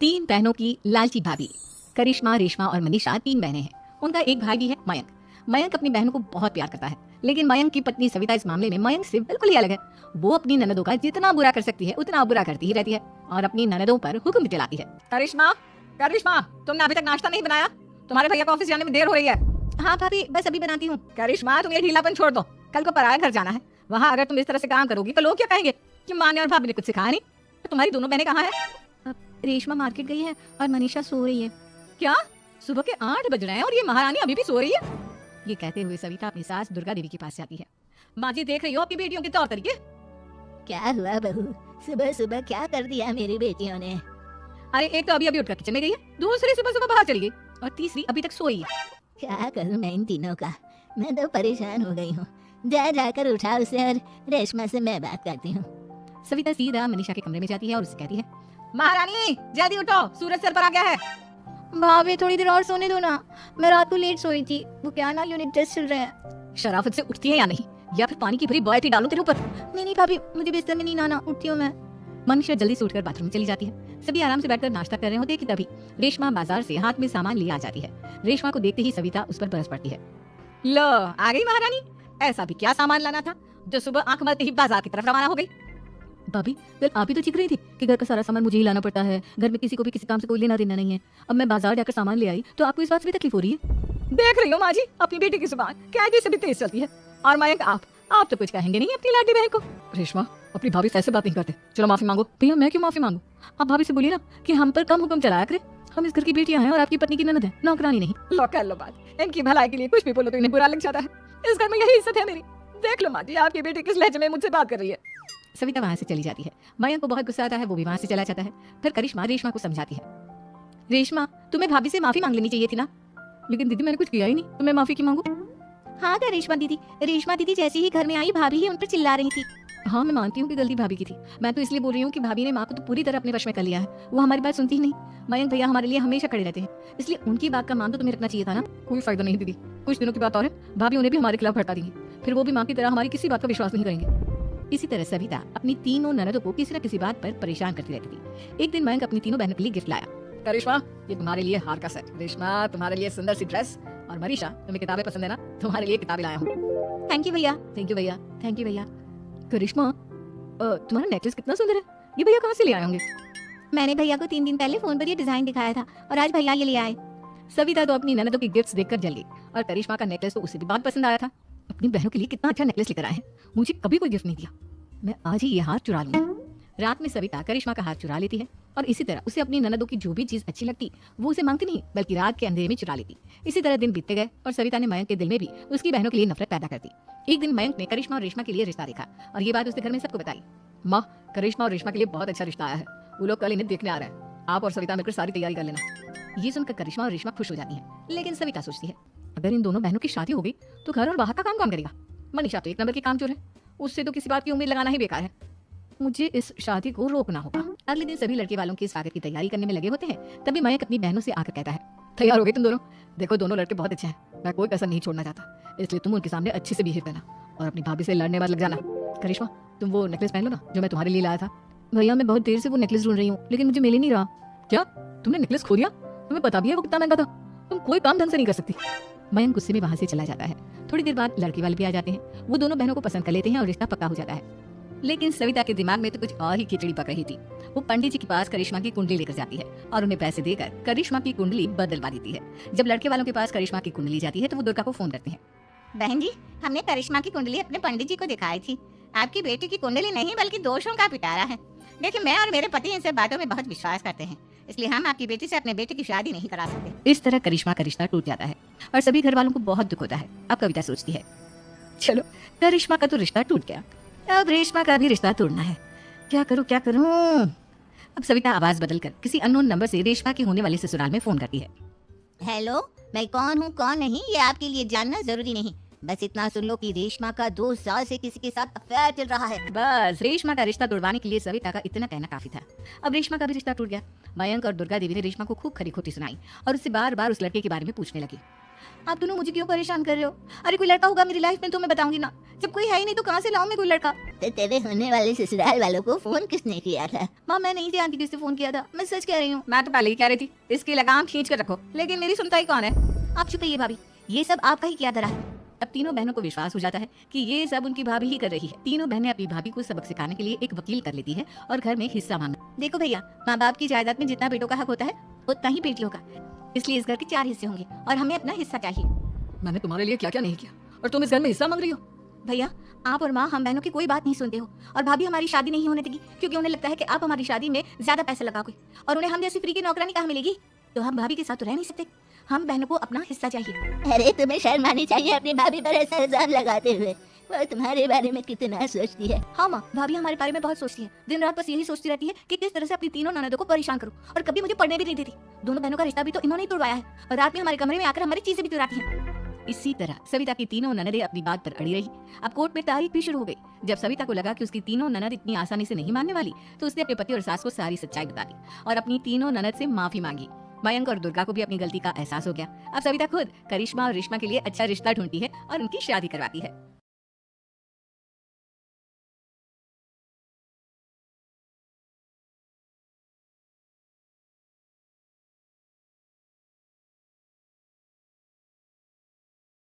तीन बहनों की लालची भाभी। करिश्मा, रेशमा और मनीषा तीन बहनें हैं। उनका एक भाई भी है, मयंक। मयंक अपनी बहनों को बहुत प्यार करता है, लेकिन मयंक की पत्नी सविता इस मामले में मयंक से बिल्कुल ही अलग है। वो अपनी ननदों का जितना बुरा कर सकती है उतना बुरा करती ही रहती है और अपनी ननदों पर हुक्म भी चलाती है। करिश्मा, करिश्मा, तुमने अभी तक नाश्ता नहीं बनाया? तुम्हारे भैया को ऑफिस जाने में देर हो रही है। हाँ भाभी, बस अभी बनाती हूँ। करिश्मा, तुम ये ढीलापन छोड़ दो, कल को पराया घर जाना है। वहाँ अगर तुम इस तरह से काम करोगी तो लोग क्या कहेंगे कि माँ ने और भाभी ने कुछ सिखाया नहीं। तुम्हारी दोनों बहनें कहाँ हैं? रेशमा मार्केट गई है और मनीषा सो रही है। क्या? सुबह के 8 बज रहे हैं और ये महारानी अभी भी सो रही है? ये कहते हुए सविता अपनी सास दुर्गा देवी के पास जाती है। माँ जी, देख रही हो आपकी बेटियों के तौर तरीके? क्या हुआ बहू, सुबह सुबह क्या कर दिया मेरी बेटियों ने? अरे एक तो अभी अभी उठकर किचन में गई है, दूसरी सुबह सुबह बाहर चली गई और तीसरी अभी तक सोई है। क्या करूं मैं इन तीनों का, मैं तो परेशान हो गई हूँ। जा जाकर उठा उसे और रेशमा से मैं बात करती हूँ। सविता सीधा मनीषा के कमरे में जाती है और उससे कहती है, महारानी जल्दी उठो, सूरज सर पर आ गया है। भाभी थोड़ी देर और सोने दो ना, मैं रात को लेट सोई थी। वो क्या ना यूनिट टेस्ट चल रहे हैं। शराफत से उठती है या नहीं, या फिर पानी की भरी बॉयटी डालूं तेरे ऊपर? नहीं भाभी, मुझे बिस्तर में नहीं आना, उठती हूँ मैं। मनीषा जल्दी से उठकर बाथरूम में चली जाती है। सभी आराम से बैठकर नाश्ता कर रहे होते हैं कि तभी रेशमा बाजार से हाथ में सामान लिए आ जाती है। रेशमा को देखते ही सविता उस पर बरस पड़ती है। लो, आ गई महारानी। ऐसा भी क्या सामान लाना था जो सुबह आंख मलते ही बाजार की तरफ रवाना हो गई? भाभी, कल आप ही तो चिक रही थी कि घर का सारा सामान मुझे ही लाना पड़ता है, घर में किसी को भी किसी काम से कोई लेना देना नहीं है। अब मैं बाजार जाकर सामान ले आई तो आपको इस बात से भी तकलीफ हो रही है? देख रही हो माँ जी, अपनी बेटी की जुबान क्या जैसे भी तेज चलती है। और मयंक, आप तो कुछ कहेंगे नहीं अपनी लाडली बहन को। रेशमा, अपनी भाभी से ऐसे बात नहीं करते। चलो माफी मांगो। भैया, मैं क्यों माफी मांगू? आप भाभी से बोलिए ना कि हम पर कम हुक्म चलाया करे। हम इस घर की बेटियां हैं और आपकी पत्नी की ननद है, नौकरानी नहीं। लो कर लो बात, इनकी भलाई के लिए कुछ भी बोलो तो इन्हें बुरा लग जाता है। इस घर में यही इज्जत है मेरी। देख लो माँ जी, आपकी बेटी किस लहजे में मुझसे बात कर रही है। सविता वहां से चली जाती है। मयंक को बहुत गुस्सा आता है, वो भी वहां से चला जाता है। फिर करिश्मा रेशमा को समझाती है, रेशमा, तुम्हें भाभी से माफी मांग लेनी चाहिए थी ना। लेकिन दीदी, मैंने कुछ किया ही नहीं, तो मैं माफी क्यों मांगू? हाँ क्या रेशमा दीदी जैसे ही घर में आई भाभी ही उन पर चिल्ला रही थी। हाँ, मैं मानती हूँ कि गलती भाभी की थी। मैं तो इसलिए बोल रही हूँ कि भाभी ने माँ को तो पूरी तरह अपने वश में कर लिया है। वो हमारी बात सुनती ही नहीं। मयंक भैया हमारे लिए हमेशा खड़े रहते हैं, इसलिए उनकी बात का मान तो तुम्हें रखना चाहिए था ना। कोई फायदा नहीं दीदी, कुछ दिनों की बात और है, भाभी उन्हें भी हमारे खिलाफ भड़का देंगी। फिर वो भी माँ की तरह हमारी किसी बात का विश्वास नहीं करेंगे। इसी तरह सविता अपनी तीनों ननदों को किसी न किसी बात पर परेशान करती रहती थी। एक दिन मयंक अपनी तीनों बहनों के लिए गिफ्ट लाया। करिश्मा, ये तुम्हारे लिए हार का सेट। रेशमा, तुम्हारे लिए सुंदर सी ड्रेस। और मनीषा, तुम्हें किताबें पसंद है ना, तुम्हारे लिए किताबें लाया हूँ। थैंक यू भैया। थैंक यू भैया, थैंक यू भैया। करिश्मा, तुम्हारा नेकलेस कितना सुंदर है, ये भैया कहाँ से ले आए होंगे? मैंने भैया को 3 दिन पहले फोन पर ये डिजाइन दिखाया था और आज भैया ये ले आए। सविता तो अपनी ननदों की गिफ्ट्स देखकर जल गई और करिश्मा का नेकलेस तो उसे भी बहुत पसंद आया था। अपनी बहनों के लिए कितना अच्छा नेकलेस लेकर आए हैं, मुझे कभी कोई गिफ्ट नहीं दिया। मैं आज ही ये हार चुरा लूंगी। रात में सविता करिश्मा का हार चुरा लेती है और इसी तरह उसे अपनी ननदों की जो भी चीज अच्छी लगती वो उसे मांगती नहीं, बल्कि रात के अंधेरे में चुरा लेती। इसी तरह दिन बीतते गए और सविता ने मयंक के दिल में भी उसकी बहनों के लिए नफरत पैदा कर दी। एक दिन मयंक ने करिश्मा और रेशमा के लिए रिश्ता देखा और ये बात उसके घर में सबको बताई। माँ, करिश्मा और रेशमा के लिए बहुत अच्छा रिश्ता आया है, वो लोग कल इन्हें देखने आ रहे हैं। आप और सविता मिलकर सारी तैयारी कर लेना। ये सुनकर करिश्मा और रेशमा खुश हो जाती है, लेकिन सविता सोचती है, अगर इन दोनों बहनों की शादी हो गई तो घर और बाहर का काम कौन करेगा? मनीषा तो एक नंबर की कामचोर है, उससे तो किसी बात की उम्मीद लगाना ही बेकार है। मुझे इस शादी को रोकना होगा। अगले दिन सभी लड़के वालों के स्वागत की तैयारी करने में लगे होते हैं। तभी मयंक अपनी बहनों से आकर कहता है, तैयार हो गए तुम दोनों? देखो, दोनों लड़के बहुत अच्छे हैं, मैं कोई कसर नहीं छोड़ना चाहता, इसलिए तुम उनके सामने अच्छे से बिहेव करना और अपनी भाभी से लड़ने मत लग जाना। करिश्मा, तुम वो नेकलेस पहन लो ना जो मैं तुम्हारे लिए लाया था। भैया, मैं बहुत देर से वो नेकलेस ढूंढ रही हूँ, लेकिन मुझे मिल ही नहीं रहा। क्या तुमने नेकलेस खो दिया? तुम्हें पता भी है वो कितना महंगा था, तुम कोई काम ढंग से नहीं कर सकती। मयंक गुस्से में वहां से चला जाता है। थोड़ी देर बाद लड़के वाले भी आ जाते हैं। वो दोनों बहनों को पसंद कर लेते हैं और रिश्ता पक्का हो जाता है। लेकिन सविता के दिमाग में तो कुछ और ही खिचड़ी पक रही थी। वो पंडित जी के पास करिश्मा की कुंडली लेकर जाती है और उन्हें पैसे देकर करिश्मा की कुंडली बदलवा देती है। जब लड़के वालों के पास करिश्मा की कुंडली जाती है तो वो दुर्गा को फोन करते हैं। बहन जी, हमने करिश्मा की कुंडली अपने पंडित जी को दिखाई थी। आपकी बेटी की कुंडली नहीं बल्कि दोषों का पिटारा है। देखिए, मैं और मेरे पति इन सब बातों में बहुत विश्वास करते हैं, इसलिए हम आपकी बेटी से अपने बेटे की शादी नहीं करा सकते। इस तरह करिश्मा का रिश्ता टूट जाता है और सभी घर वालों को बहुत दुख होता है। अब कविता सोचती है, चलो करिश्मा का तो रिश्ता टूट गया, अब रेशमा का भी रिश्ता तोड़ना है। क्या करूं क्या करूं? अब सविता आवाज बदलकर किसी अननोन नंबर से रेशमा के होने वाले ससुराल में फोन करती है। हेलो, मैं कौन हूँ कौन नहीं ये आपके लिए जानना जरूरी नहीं, बस इतना सुन लो कि रेशमा का 2 साल से किसी के साथ अफेयर चल रहा है। बस रेशमा का रिश्ता तोड़वाने के लिए सविता का इतना कहना काफी था। अब रेशमा का भी रिश्ता टूट गया। मयंक और दुर्गा देवी ने रेशमा को खूब खरी खोटी सुनाई और उससे बार बार उस लड़के के बारे में पूछने लगी। आप दोनों मुझे क्यों परेशान कर रहे हो? अरे कोई लड़का होगा मेरी लाइफ में तो मैं बताऊंगी ना। जब कोई है ही नहीं तो कहाँ से लाऊं मैं कोई लड़का? तो तेरे होने वाले ससुराल वालों को फोन किसने किया था? माँ मैं नहीं जानती किसने फोन किया था, मैं सच कह रही हूँ। मैं तो पहले ही कह रही थी इसकी लगाम खींच कर रखो, लेकिन मेरी सुनता ही कौन है। आप चुप रहिए भाभी, ये सब आपका ही किया धरा है। अब तीनों बहनों को विश्वास हो जाता है कि ये सब उनकी भाभी ही कर रही है। तीनों बहनें अपनी भाभी को सबक सिखाने के लिए एक वकील कर लेती है और घर में हिस्सा मांगना। देखो भैया, माँ बाप की जायदाद में जितना बेटों का हक होता है उतना ही बेटियों का, इसलिए इस घर के 4 हिस्से होंगे और हमें अपना हिस्सा चाहिए। मैंने तुम्हारे लिए क्या क्या नहीं किया और तुम इस घर में हिस्सा मांग रही हो। भैया आप और माँ हम बहनों की कोई बात नहीं सुनते हो, और भाभी हमारी शादी नहीं होने देगी क्योंकि उन्हें लगता है कि आप हमारी शादी में ज्यादा पैसा लगाओगे और उन्हें हम जैसी फ्री की नौकरानी कहाँ मिलेगी। तो हम भाभी के साथ तो रह नहीं सकते, हम बहनों को अपना हिस्सा चाहिए। अरे तुम्हें शर्म आनी चाहिए अपनी भाभी पर ऐसा इल्जाम लगाते हुए। वो तुम्हारे बारे में कितना सोचती है। हाँ माँ, भाभी हमारे बारे में बहुत सोचती है, दिन रात बस यही सोचती रहती है कि किस तरह से अपनी तीनों ननदों को परेशान करूं, और कभी मुझे पढ़ने भी नहीं देती। दोनों बहनों का रिश्ता भी तो इन्होंने ही तोड़वाया है, और रात में हमारे कमरे में आकर हमारी चीजें भी चुराती हैं। इसी तरह सविता की तीनों ननदें अपनी बात पर अड़ी रही। अब कोर्ट में तारीख भी शुरू हो गई। जब सविता को लगा कि उसकी तीनों ननद इतनी आसानी से नहीं मानने वाली, तो उसने अपने पति और सास को सारी सच्चाई बता दी और अपनी तीनों ननद से माफी मांगी। मयंक और दुर्गा को भी अपनी गलती का एहसास हो गया। अब सविता खुद करिश्मा और रिश्मा के लिए अच्छा रिश्ता ढूंढती है और उनकी शादी करवाती है।